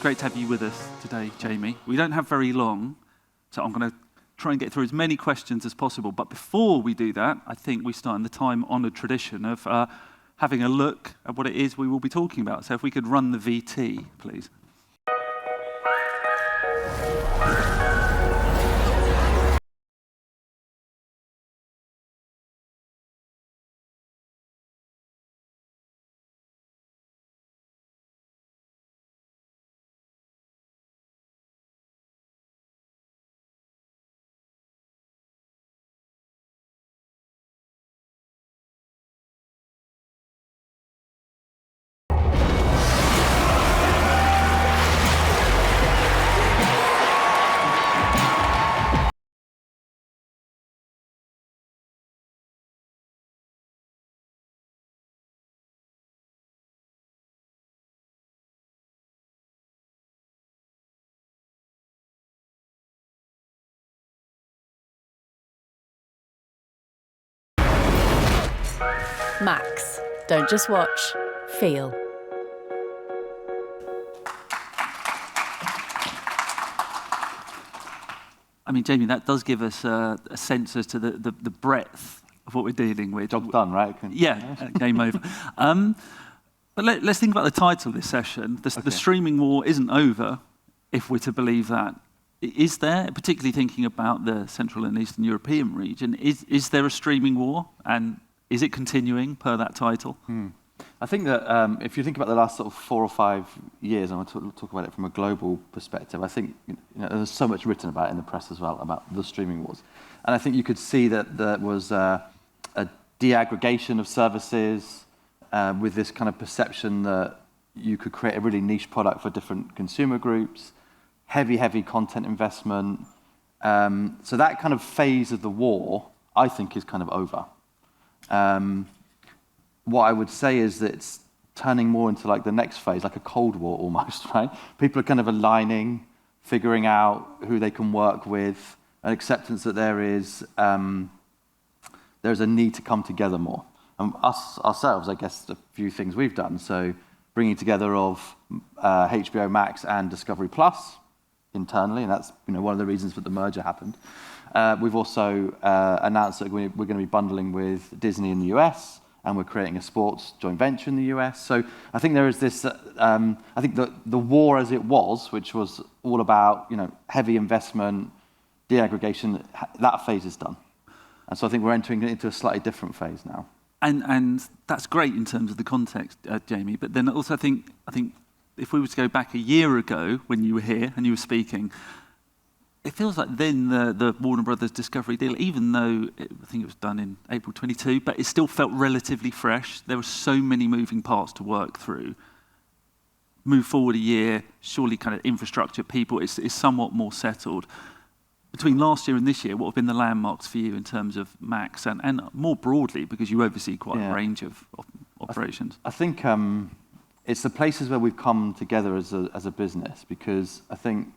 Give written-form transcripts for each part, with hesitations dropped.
great to have you with us today, Jamie. We don't have very long, so I'm going to try and get through as many questions as possible. But before we do that, I think we start in the time-honoured tradition of having a look at what it is we will be talking about. So if we could run the VT, please. Max. Don't just watch, feel. I mean, Jamie, that does give us a sense as to the breadth of what we're dealing with. Job done, right? Yeah, game over. But let's think about the title of this session. The streaming war isn't over, if we're to believe that. Is there, particularly thinking about the Central and Eastern European region, is there a streaming war? And is it continuing per that title? I think that if you think about the last sort of 4 or 5 years, and I'll talk about it from a global perspective, I think there's so much written about it in the press as well, about the streaming wars. And I think you could see that there was a de-aggregation of services with this kind of perception that you could create a really niche product for different consumer groups, heavy content investment. So that kind of phase of the war, I think, is kind of over. What I would say is that it's turning more into like the next phase, like a Cold War almost, right? People are kind of aligning, figuring out who they can work with, an acceptance that there's a need to come together more. And ourselves, I guess, a few things we've done. So bringing together of HBO Max and Discovery Plus internally, and that's one of the reasons that the merger happened. We've also announced that we're going to be bundling with Disney in the US, and we're creating a sports joint venture in the US. So I think there is this, I think the war as it was, which was all about heavy investment, de-aggregation, that phase is done. And so I think we're entering into a slightly different phase now. And that's great in terms of the context, Jamie, but then also I think if we were to go back a year ago when you were here and you were speaking, it feels like then the Warner Brothers Discovery deal, even though I think it was done in April 22, but it still felt relatively fresh. There were so many moving parts to work through. Move forward a year, surely kind of infrastructure, people, is somewhat more settled. Between last year and this year, what have been the landmarks for you in terms of Max and more broadly, because you oversee quite a range of operations? I think it's the places where we've come together as a business, because I think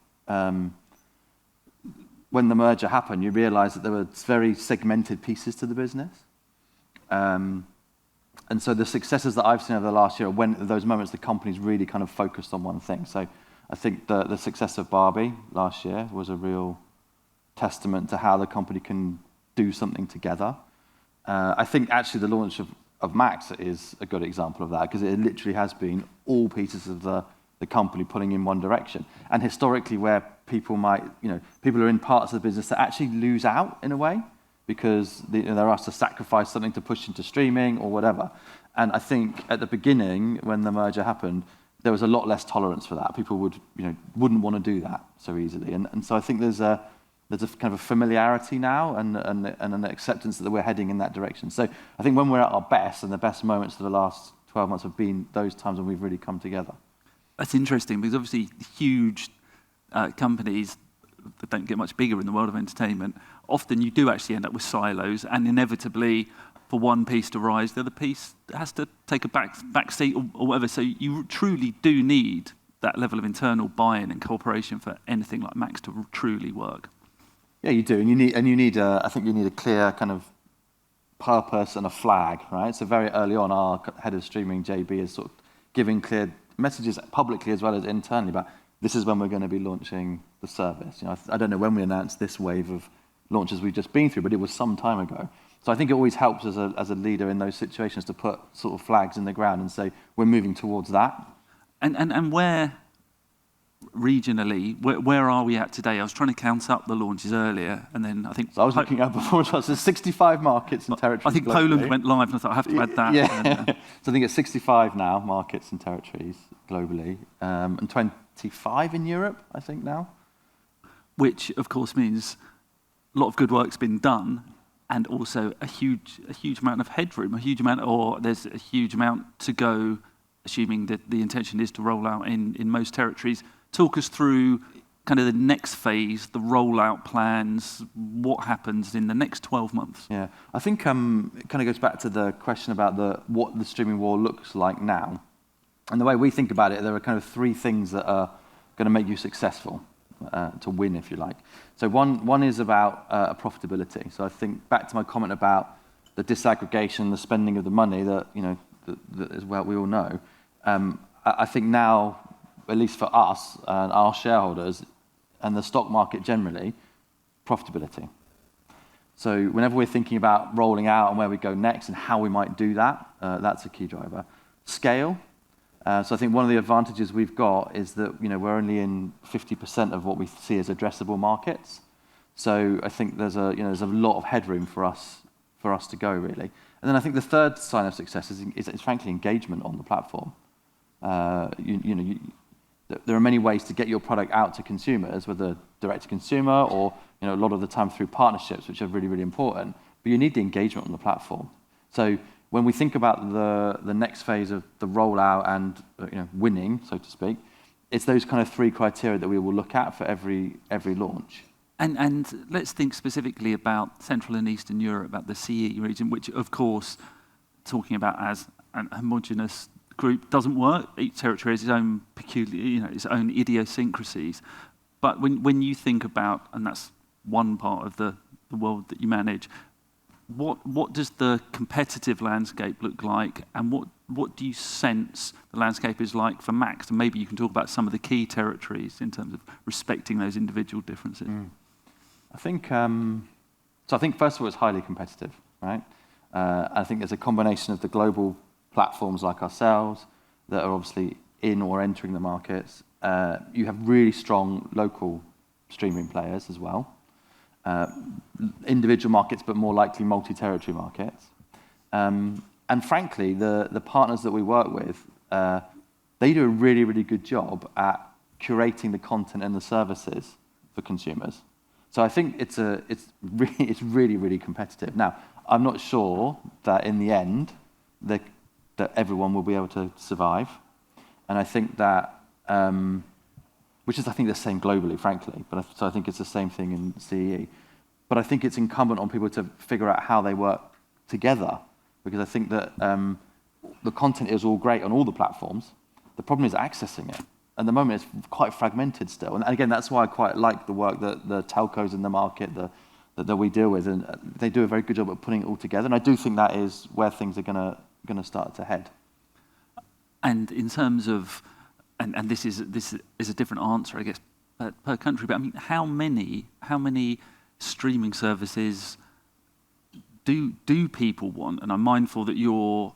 when the merger happened, you realised that there were very segmented pieces to the business. And so the successes that I've seen over the last year, when at those moments the company's really kind of focused on one thing. So I think the success of Barbie last year was a real testament to how the company can do something together. I think actually the launch of Max is a good example of that, because it literally has been all pieces of the company pulling in one direction. And historically, where people might, people are in parts of the business that actually lose out in a way, because they're asked to sacrifice something to push into streaming or whatever. And I think at the beginning, when the merger happened, there was a lot less tolerance for that. People wouldn't want to do that so easily. And so I think there's a kind of a familiarity now and an acceptance that we're heading in that direction. So I think when we're at our best, and the best moments of the last 12 months have been those times when we've really come together. That's interesting, because obviously huge companies that don't get much bigger in the world of entertainment, often you do actually end up with silos, and inevitably for one piece to rise, the other piece has to take a back seat or whatever. So you truly do need that level of internal buy-in and cooperation for anything like Max to truly work. Yeah, you do, and you need I think you need a clear kind of purpose and a flag, right? So very early on, our head of streaming, JB, is sort of giving clear messages publicly as well as internally about this is when we're going to be launching the service. I don't know when we announced this wave of launches we've just been through, but it was some time ago. So I think it always helps as a leader in those situations to put sort of flags in the ground and say, we're moving towards that. And where, regionally, where are we at today? I was trying to count up the launches earlier, and then I think... So I was looking at before as well, so 65 markets and territories I think globally. Poland went live, and I thought, I have to add that. Yeah. So I think it's 65 now, markets and territories globally, and 25 in Europe, I think, now. Which, of course, means a lot of good work's been done, and also a huge amount of headroom, there's a huge amount to go, assuming that the intention is to roll out in most territories. Talk us through kind of the next phase, the rollout plans, what happens in the next 12 months. Yeah, I think it kind of goes back to the question about what the streaming war looks like now. And the way we think about it, there are kind of three things that are going to make you successful, to win, if you like. So one is about profitability. So I think back to my comment about the disaggregation, the spending of the money that is what we all know. I think now, at least for us and our shareholders and the stock market generally, profitability. So whenever we're thinking about rolling out and where we go next and how we might do that, that's a key driver. Scale. So I think one of the advantages we've got is that we're only in 50% of what we see as addressable markets. So I think there's a lot of headroom for us to go, really. And then I think the third sign of success is frankly engagement on the platform. There are many ways to get your product out to consumers, whether direct to consumer or a lot of the time through partnerships, which are really, really important. But you need the engagement on the platform. So when we think about the next phase of the rollout and winning, so to speak, it's those kind of three criteria that we will look at for every launch. And let's think specifically about Central and Eastern Europe, about the CE region, which, of course, talking about as an homogenous group doesn't work. Each territory has its own peculiar, its own idiosyncrasies. But when you think about, and that's one part of the world that you manage, what does the competitive landscape look like, and what do you sense the landscape is like for Max? And maybe you can talk about some of the key territories in terms of respecting those individual differences. I think first of all, it's highly competitive, right? I think there's a combination of the global platforms like ourselves that are obviously in or entering the markets. You have really strong local streaming players as well. Individual markets, but more likely multi-territory markets. And frankly, the partners that we work with, they do a really, really good job at curating the content and the services for consumers. So I think it's really, really competitive. Now, I'm not sure that in the end that everyone will be able to survive, and I think that which is I think the same globally, frankly. So I think it's the same thing in CE. But I think it's incumbent on people to figure out how they work together, because I think that the content is all great on all the platforms. The problem is accessing it. At the moment, it's quite fragmented still. And again, that's why I quite like the work that the telcos in the market that we deal with, and they do a very good job of putting it all together. And I do think that is where things are going to start to head. And in terms of, and this is a different answer, I guess, per country. But I mean, how many streaming services do people want? And I'm mindful that you're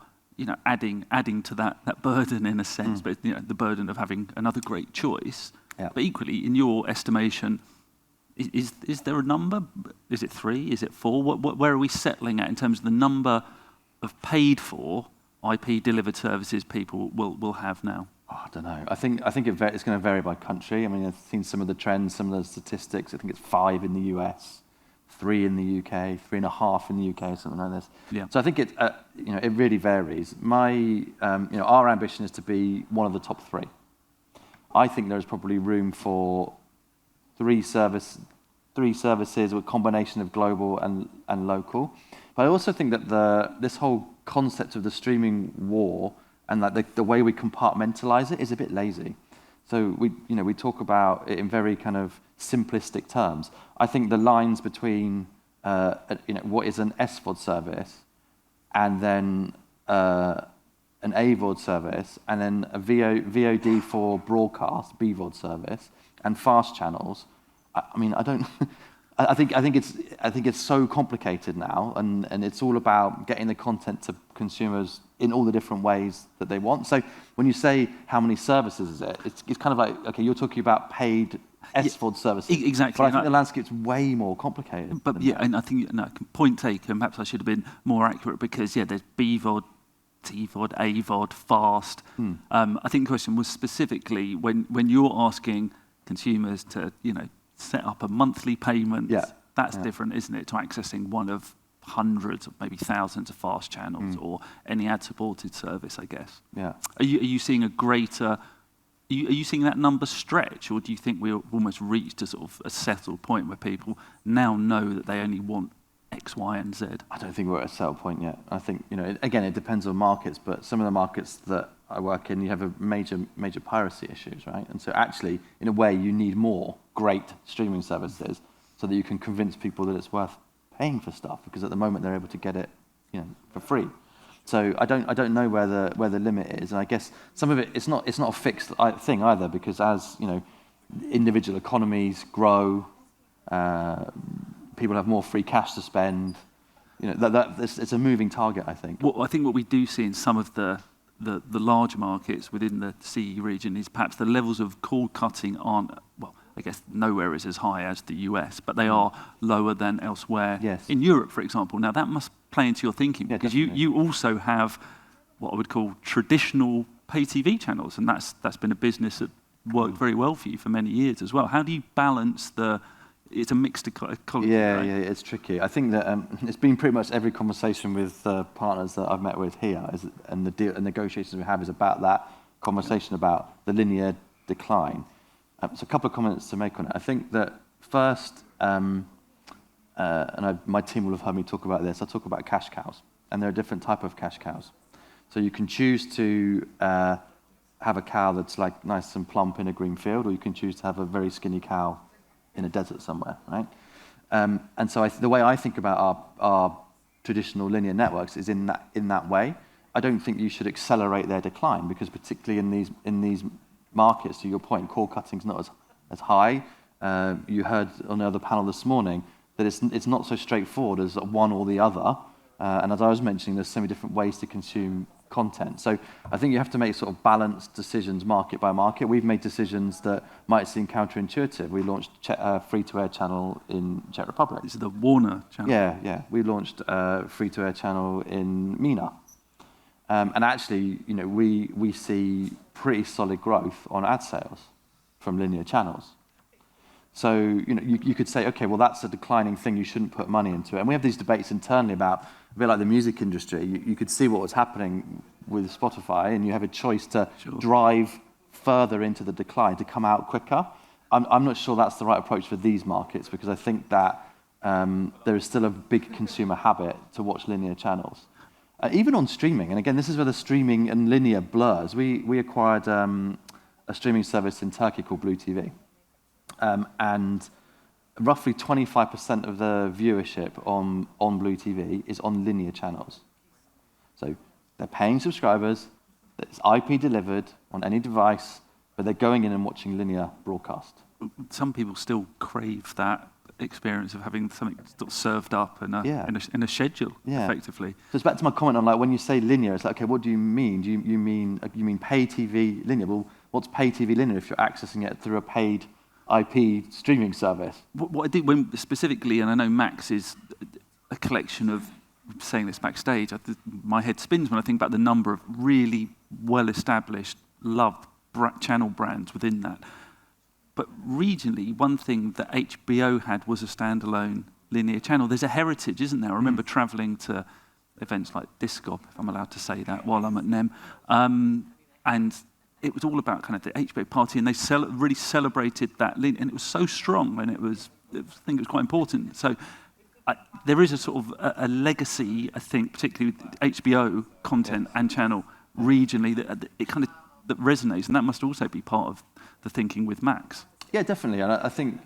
adding to that burden in a sense, but the burden of having another great choice. Yeah. But equally, in your estimation, is there a number? Is it 3? Is it 4? Where are we settling at in terms of the number of paid for IP delivered services people will have now? Oh, I don't know. I think it's going to vary by country. I mean, I've seen some of the trends, some of the statistics. I think it's 5 in the US, 3 in the UK, 3.5 in the UK, something like this. Yeah. So I think it really varies. Our ambition is to be one of the top 3. I think there's probably room for 3 services, or a combination of global and local. But I also think that this whole concept of the streaming war and that the way we compartmentalize it is a bit lazy. So we talk about it in very kind of simplistic terms. I think the lines between what is an SVOD service and then an AVOD service and then a VOD for broadcast, BVOD service, and fast channels, I mean, I don't. I think it's so complicated now, and it's all about getting the content to consumers in all the different ways that they want. So when you say how many services is it, it's kind of like, okay, you're talking about paid SVOD services. Exactly. But I think the landscape's way more complicated. But yeah, and I think point taken. Perhaps I should have been more accurate because there's BVOD, TVOD, AVOD, fast. I think the question was specifically when you're asking consumers to set up a monthly payment. Yeah. That's different, isn't it, to accessing one of hundreds or maybe thousands of fast channels or any ad-supported service, I guess. Yeah. Are you seeing a greater? Are you seeing that number stretch, or do you think we've almost reached a sort of a settled point where people now know that they only want X, Y, and Z? I don't think we're at a settled point yet. I think again, it depends on markets, but some of the markets that I work in, you have a major piracy issues, right? And so actually, in a way, you need more great streaming services so that you can convince people that it's worth paying for stuff, because at the moment they're able to get it, for free. So I don't know where the limit is, and I guess some of it's not a fixed thing either, because as individual economies grow, people have more free cash to spend. It's a moving target, I think. Well, I think what we do see in some of the large markets within the CE region is perhaps the levels of cord cutting aren't, well, I guess nowhere is as high as the US, but they are lower than elsewhere. Yes. In Europe, for example. Now, that must play into your thinking, because you also have what I would call traditional pay TV channels, and that's been a business that worked very well for you for many years as well. How do you balance it's a mixed ecology, Yeah, right? yeah, it's tricky. I think that it's been pretty much every conversation with partners that I've met with here, and the deal and negotiations we have is about that conversation about the linear decline. So a couple of comments to make on it. I think that first, my team will have heard me talk about this. I talk about cash cows, and there are different type of cash cows. So you can choose to have a cow that's like nice and plump in a green field, or you can choose to have a very skinny cow in a desert somewhere, right? And so the way I think about our traditional linear networks is in that way. I don't think you should accelerate their decline, because particularly in these markets, to your point, cord cutting's not as high. You heard on the other panel this morning that it's not so straightforward as one or the other. And as I was mentioning, there's so many different ways to consume content. So I think you have to make sort of balanced decisions market by market. We've made decisions that might seem counterintuitive. We launched a free-to-air channel in Czech Republic. This is the Warner channel. Yeah. We launched a free-to-air channel in MENA. And actually, we see pretty solid growth on ad sales from linear channels. So, you could say, okay, well, that's a declining thing. You shouldn't put money into it. And we have these debates internally about, a bit like the music industry. You could see what was happening with Spotify, and you have a choice to drive further into the decline, to come out quicker. I'm not sure that's the right approach for these markets, because I think that there is still a big consumer habit to watch linear channels. Even on streaming, and again, this is where the streaming and linear blurs. We acquired a streaming service in Turkey called Blue TV. And roughly 25% of the viewership on Blue TV is on linear channels. So they're paying subscribers, it's IP delivered on any device, but they're going in and watching linear broadcast. Some people still crave that experience of having something served up in a schedule, effectively. So it's back to my comment on when you say linear, it's like, okay, what do you mean? Do you mean pay TV linear? Well, what's pay TV linear if you're accessing it through a paid IP streaming service? What I did when specifically, and I know Max is a collection of, saying this backstage, my head spins when I think about the number of really well-established, loved channel brands within that. But regionally, one thing that HBO had was a standalone linear channel. There's a heritage, isn't there? I remember travelling to events like Discop, if I'm allowed to say that, while I'm at NEM, and it was all about kind of the HBO party, and they really celebrated that, and it was so strong, and I think it was quite important. So there is a sort of a legacy, I think, particularly with HBO content and channel regionally, that resonates, and that must also be part of the thinking with Max. Yeah, definitely, and I think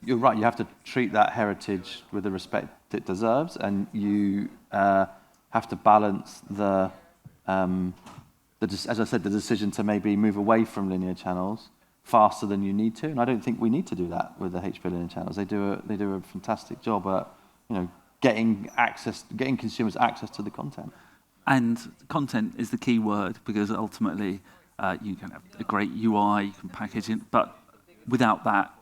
you're right. You have to treat that heritage with the respect it deserves, and you have to balance the as I said, the decision to maybe move away from linear channels faster than you need to, and I don't think we need to do that with the HBO linear channels. They do a fantastic job at getting consumers access to the content. And content is the key word, because ultimately you can have a great UI, you can package it, but without that,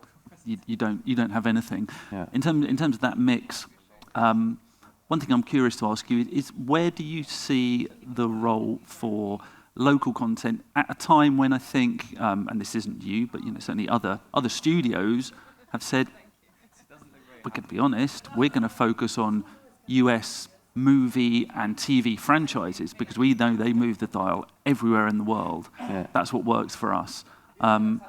you don't have anything. Yeah. In terms of that mix, one thing I'm curious to ask you is where do you see the role for local content at a time when I think, and this isn't you, but certainly other studios have said, we're going to be honest, we're going to focus on US movie and TV franchises because we know they move the dial everywhere in the world. Yeah. That's what works for us. And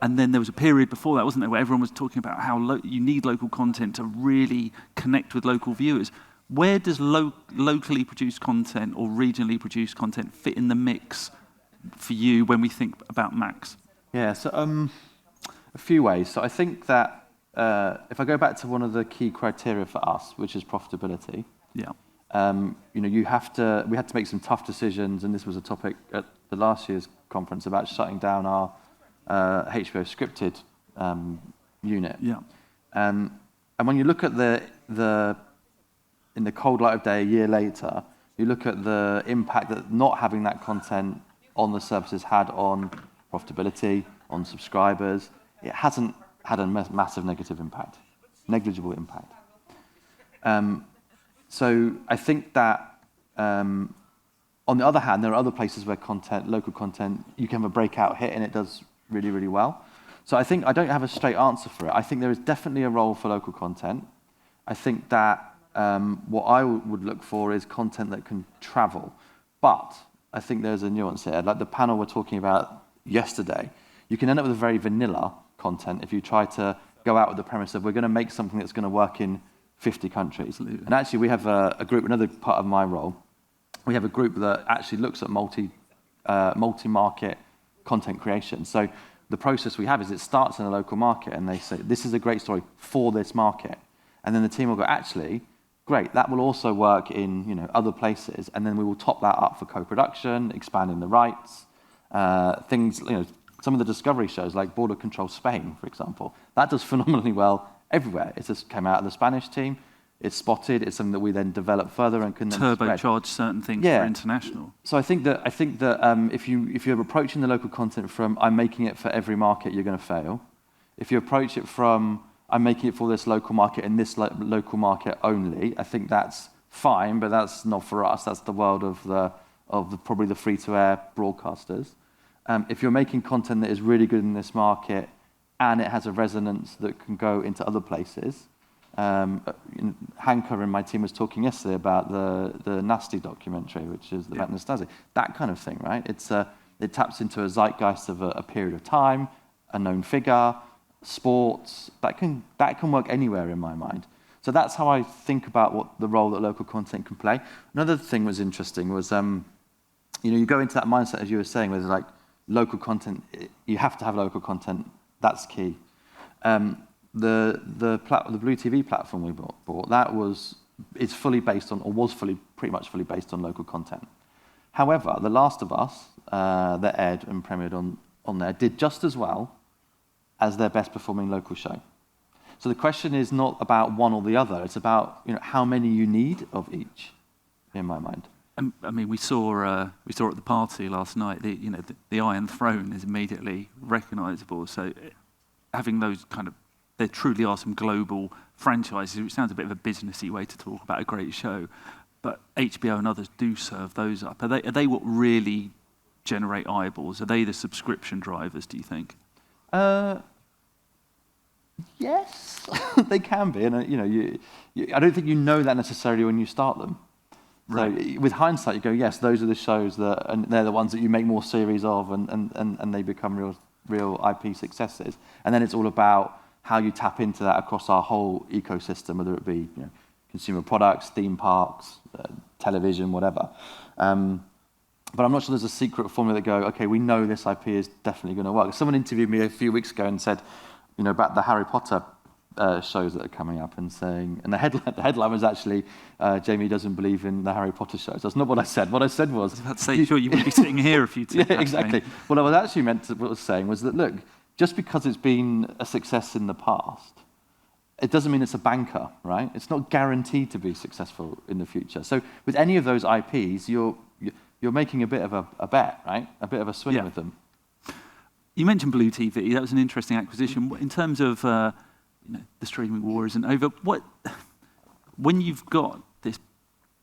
then there was a period before that, wasn't there, where everyone was talking about how you need local content to really connect with local viewers. Where does locally produced content or regionally produced content fit in the mix for you when we think about Max? Yeah, so a few ways. So I think that if I go back to one of the key criteria for us, which is profitability, yeah, we had to make some tough decisions, and this was a topic at the last year's conference about shutting down our HBO scripted unit. Yeah. And when you look at in the cold light of day a year later, you look at the impact that not having that content on the services had on profitability, on subscribers. It hasn't had a massive negative impact, negligible impact. So I think that, on the other hand, there are other places where local content, you can have a breakout hit and it does really, really well. So I think I don't have a straight answer for it. I think there is definitely a role for local content. I think that what I would look for is content that can travel. But I think there's a nuance here. Like the panel we're talking about yesterday, you can end up with a very vanilla content if you try to go out with the premise of we're going to make something that's going to work in 50 countries. Absolutely. And actually we have a group, another part of my role, we have a group that actually looks at multi-market content creation. So the process we have is it starts in a local market and they say, this is a great story for this market. And then the team will go, actually, great, that will also work in other places. And then we will top that up for co-production, expanding the rights, things, some of the Discovery shows like Border Control Spain, for example, that does phenomenally well everywhere. It just came out of the Spanish team. It's spotted. It's something that we then develop further and can then turbocharge certain things for international. So I think that if you're approaching the local content from I'm making it for every market, you're going to fail. If you approach it from I'm making it for this local market and this local market only, I think that's fine, but that's not for us. That's the world of probably the free-to-air broadcasters. If you're making content that is really good in this market and it has a resonance that can go into other places. Hanker and my team was talking yesterday about the Nasty documentary, which is about Nastasi. That kind of thing, right? It taps into a zeitgeist of a period of time, a known figure, sports. That can work anywhere in my mind. So that's how I think about what the role that local content can play. Another thing was interesting was, you go into that mindset as you were saying, where it's like local content. You have to have local content. That's key. The Blue TV platform we bought, is fully based on, or was pretty much fully based on local content. However, The Last of Us, that aired and premiered on there, did just as well as their best performing local show. So the question is not about one or the other; it's about how many you need of each, in my mind. I mean, we saw at the party last night. The Iron Throne is immediately recognisable. So having those there truly are some global franchises, which sounds a bit of a businessy way to talk about a great show, but HBO and others do serve those up. Are they what really generate eyeballs? Are they the subscription drivers, do you think? Yes, they can be, and I don't think you know that necessarily when you start them. Right. So with hindsight, you go, yes, those are the shows and they're the ones that you make more series of, and they become real IP successes. And then it's all about how you tap into that across our whole ecosystem, whether it be consumer products, theme parks, television, whatever. But I'm not sure there's a secret formula that go, okay, we know this IP is definitely going to work. Someone interviewed me a few weeks ago and said, about the Harry Potter shows that are coming up and saying, and the headline was actually, Jamie doesn't believe in the Harry Potter shows. That's not what I said. What I said was... I was about to say, sure, you wouldn't be sitting here if you'd said Yeah, that, exactly. Jamie. What I was actually what I was saying was that, look, just because it's been a success in the past, it doesn't mean it's a banker, right? It's not guaranteed to be successful in the future. So with any of those IPs, you're making a bit of a bet, right? A bit of a swing with them. You mentioned Blue TV. That was an interesting acquisition. In terms of the streaming war isn't over, when you've got this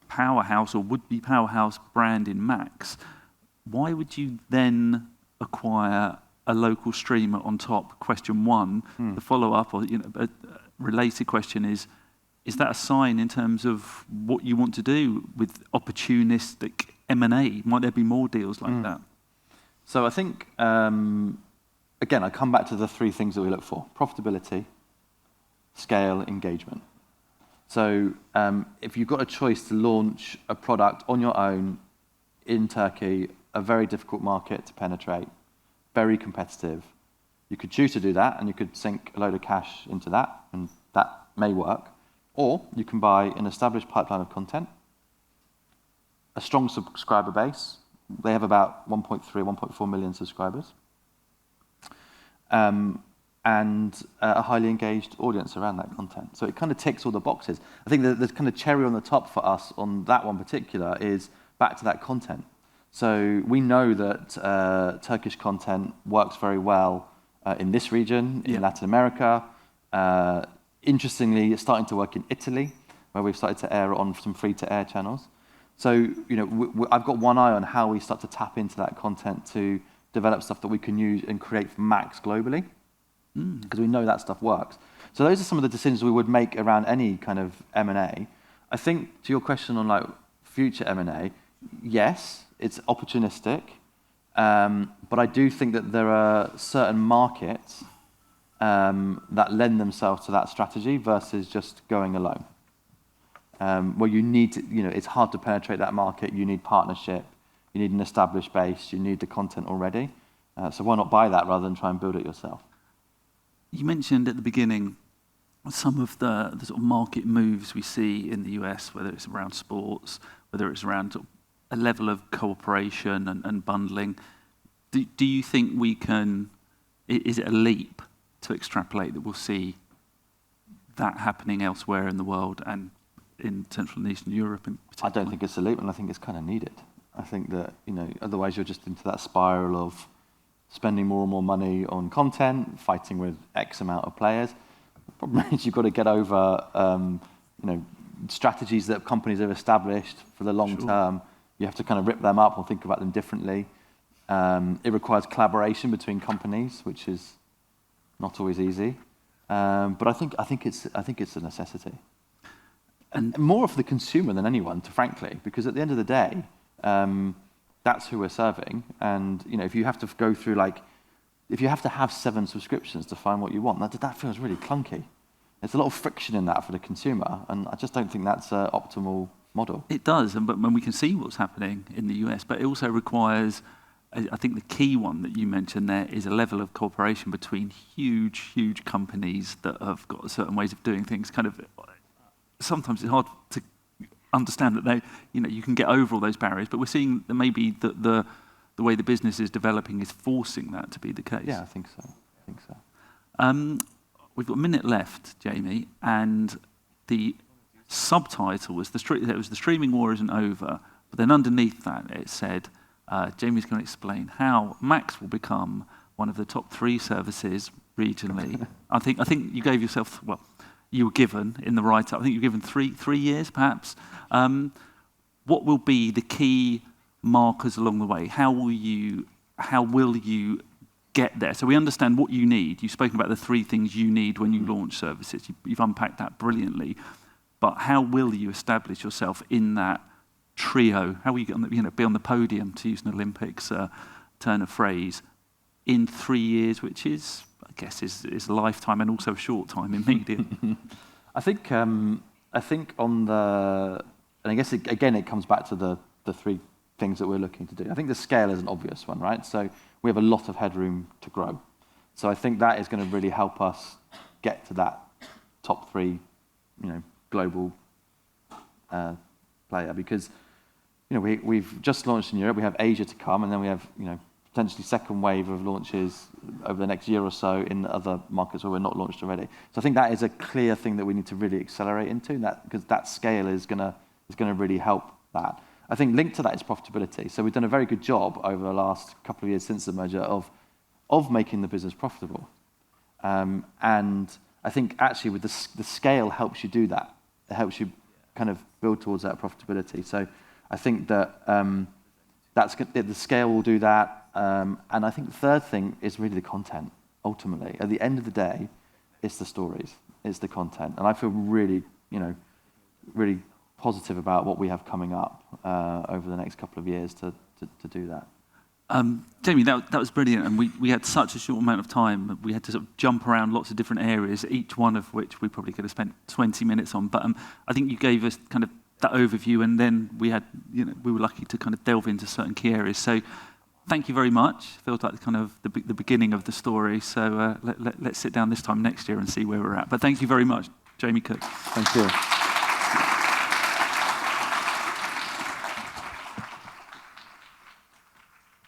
powerhouse or would-be powerhouse brand in Max, why would you then acquire a local streamer on top? Question one. The follow-up, or a related question is that a sign in terms of what you want to do with opportunistic M&A? Might there be more deals like that? So I think, again, I come back to the three things that we look for: profitability, scale, engagement. So if you've got a choice to launch a product on your own in Turkey, a very difficult market to penetrate, very competitive, you could choose to do that and you could sink a load of cash into that, and that may work. Or you can buy an established pipeline of content, a strong subscriber base. They have about 1.3, 1.4 million subscribers, and a highly engaged audience around that content. So it kind of ticks all the boxes. I think the kind of cherry on the top for us on that one particular is back to that content. So we know that Turkish content works very well in this region, in Latin America. Interestingly, it's starting to work in Italy, where we've started to air on some free-to-air channels. So, I've got one eye on how we start to tap into that content to develop stuff that we can use and create for Max globally, because we know that stuff works. So those are some of the decisions we would make around any kind of M&A. I think to your question on like future M&A, yes, it's opportunistic, but I do think that there are certain markets that lend themselves to that strategy versus just going alone. Where you need to, it's hard to penetrate that market. You need partnership. You need an established base. You need the content already. So why not buy that rather than try and build it yourself? You mentioned at the beginning some of the sort of market moves we see in the US, whether it's around sports, whether it's around sort of a level of cooperation and bundling. Do you think we can, is it a leap to extrapolate that we'll see that happening elsewhere in the world and in Central and Eastern Europe in particular? I don't think it's a leap, and I think it's kind of needed. I think that, otherwise you're just into that spiral of spending more and more money on content, fighting with X amount of players. The problem is you've got to get over, strategies that companies have established for the long term. You have to kind of rip them up or think about them differently. It requires collaboration between companies, which is not always easy. But I think it's a necessity. And more for the consumer than anyone, frankly, because at the end of the day, that's who we're serving. And if you have to go through if you have to have 7 subscriptions to find what you want, that feels really clunky. There's a lot of friction in that for the consumer, and I just don't think that's an optimal model. It does, but when we can see what's happening in the US, but it also requires, I think the key one that you mentioned there is a level of cooperation between huge companies that have got certain ways of doing things. Kind of, sometimes it's hard to understand that you can get over all those barriers, but we're seeing that maybe the way the business is developing is forcing that to be the case. Yeah, I think so. We've got a minute left, Jamie, and the subtitle was the streaming war isn't over, but then underneath that it said, Jamie's going to explain how Max will become one of the top 3 services regionally. I think you gave yourself, you were given in the write-up, I think you were given 3 years perhaps. What will be the key markers along the way? How will you get there? So we understand what you need. You've spoken about the 3 things you need when you launch services. You've unpacked that brilliantly. But how will you establish yourself in that trio? How will you be on the podium, to use an Olympics turn of phrase, in 3 years, which is, I guess, is a lifetime and also a short time in media? I think on the, and I guess again it comes back to the 3 things that we're looking to do. I think the scale is an obvious one, right? So we have a lot of headroom to grow. So I think that is going to really help us get to that top 3, global player, because we've just launched in Europe. We have Asia to come, and then we have potentially second wave of launches over the next year or so in other markets where we're not launched already. So I think that is a clear thing that we need to really accelerate into, because that scale is going to really help that. I think linked to that is profitability. So we've done a very good job over the last couple of years since the merger of making the business profitable. And I think actually with the scale helps you do that. It helps you kind of build towards that profitability. So I think that the scale will do that. And I think the third thing is really the content, ultimately. At the end of the day, it's the stories, it's the content. And I feel really, really positive about what we have coming up over the next couple of years to do that. Jamie, that was brilliant, and we had such a short amount of time. We had to sort of jump around lots of different areas, each one of which we probably could have spent 20 minutes on. But I think you gave us kind of that overview, and then we were lucky to kind of delve into certain key areas. So thank you very much. Feels like kind of the beginning of the story. So let's sit down this time next year and see where we're at. But thank you very much, Jamie Cooke. Thank you.